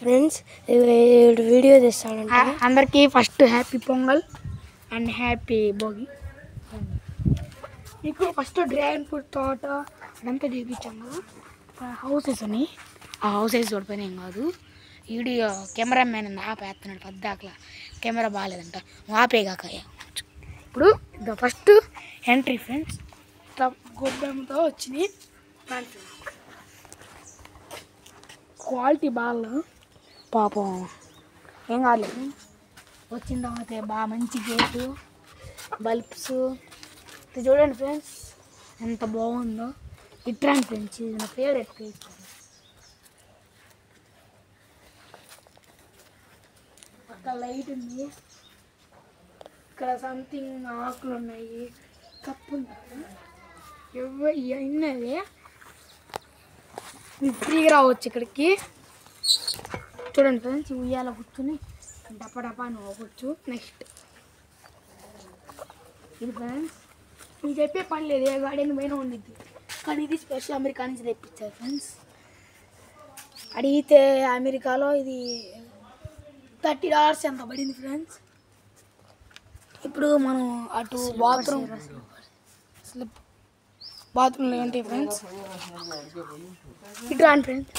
Friends video తీస్తానంటే అందరికీ first happy pongal and happy Bhogi. మీకు first dragon fruit తోట అదంతా చూపించాం కదా, హౌసెస్ అని. ఆ హౌసెస్ చూడిపోయినా ఏం కాదు, వీడియో కెమెరామ్యాన్ ఆపేస్తున్నాడు పద్దాకలా, కెమెరా బాగాలేదంట ఆపేగాక. ఇప్పుడు ఫస్ట్ ఎంట్రీ ఫ్రెండ్స్, గొబ్బెమ్మతో వచ్చినాయి. క్వాలిటీ బాగా పాపం ఏం కాలేదు. వచ్చిన తర్వాత బాగా మంచి గేటు, బల్బ్స్ ఇది చూడండి ఫ్రెండ్స్ ఎంత బాగుందో. ఇట్రాండి ఫ్రెండ్స్, ఇది నా ఫేవరెట్ ప్లేస్. అక్కడ లైట్ ఉంది, ఇక్కడ సంథింగ్ ఆకులు ఉన్నాయి, కప్పు ఇన్నది. ఫ్రీగా రావచ్చు ఇక్కడికి. చూడండి ఫ్రెండ్స్, ఉయ్యాల కూర్చుని డప్పడప్పా అని పోవచ్చు. నెక్స్ట్ ఇది ఫ్రెండ్స్, మీకు చెప్పే పని లేదు, ఏ గార్డెన్ పైన ఉండిద్ది, కానీ ఇది స్పెషల్ అమెరికా నుంచి తెప్పించారు ఫ్రెండ్స్. అడిగితే అమెరికాలో ఇది $30 ఎంత పడింది ఫ్రెండ్స్. ఇప్పుడు మనం అటు బాత్రూమ్లో ఉంటాయి ఫ్రెండ్స్. ఇటు రాండి ఫ్రెండ్స్,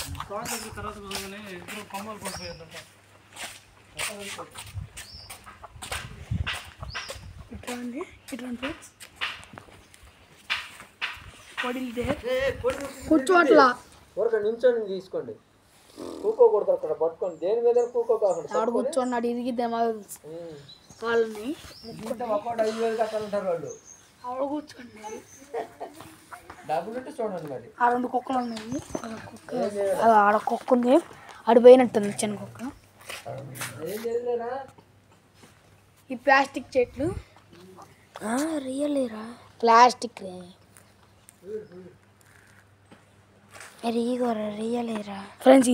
ఇటు రండి ఫ్రెండ్స్. కూర్చోట్లా నించొని తీసుకోండి, కూకోకూడదు అక్కడ పట్టుకోండి, దేని మీద కూకోకాకుండా ఆడు కూర్చోన్నాడు. ఇదిగిద్దే మాకు కాళ్ళని వాళ్ళు ఆడ కూర్చోండి. డబ్బులు ఉంటే చూడండి మరి. ఆ 2 కుక్కలు ఉన్నాయి, ఆడ కుక్క ఉంది, ఆడు పోయినట్టుంది చిన్న కుక్క. ఈ ప్లాస్టిక్ చెట్లు రియల్లీరా, ప్లాస్టిక్ రియల్లీరా ఫ్రెండ్స్,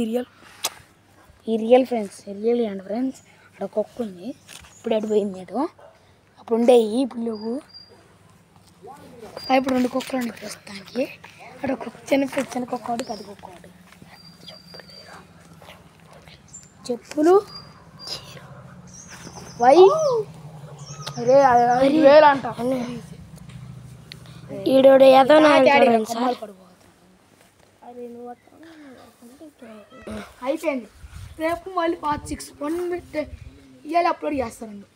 ఈ రియల్ ఫ్రెండ్స్, రియల్ అండి ఫ్రెండ్స్. అక్కడ కుక్క ఉంది, ఇప్పుడు అడిపోయింది అటు. అప్పుడు ఉండేవి ఇప్పుడు లేవు. ఇప్పుడు 2 కుక్కలు ఉన్నాయి ప్రస్తుతానికి. అక్కడ కుక్క చిన్న కుక్క ఒకటి, పెద్ద కుక్క ఒకటి. చెప్పులు వేలు అంట. ఈడోడు ఏదో అయిపోయింది. రేపు మళ్ళీ పార్ట్ 6 1 ఇవాళ అప్లోడ్ చేస్తారండి.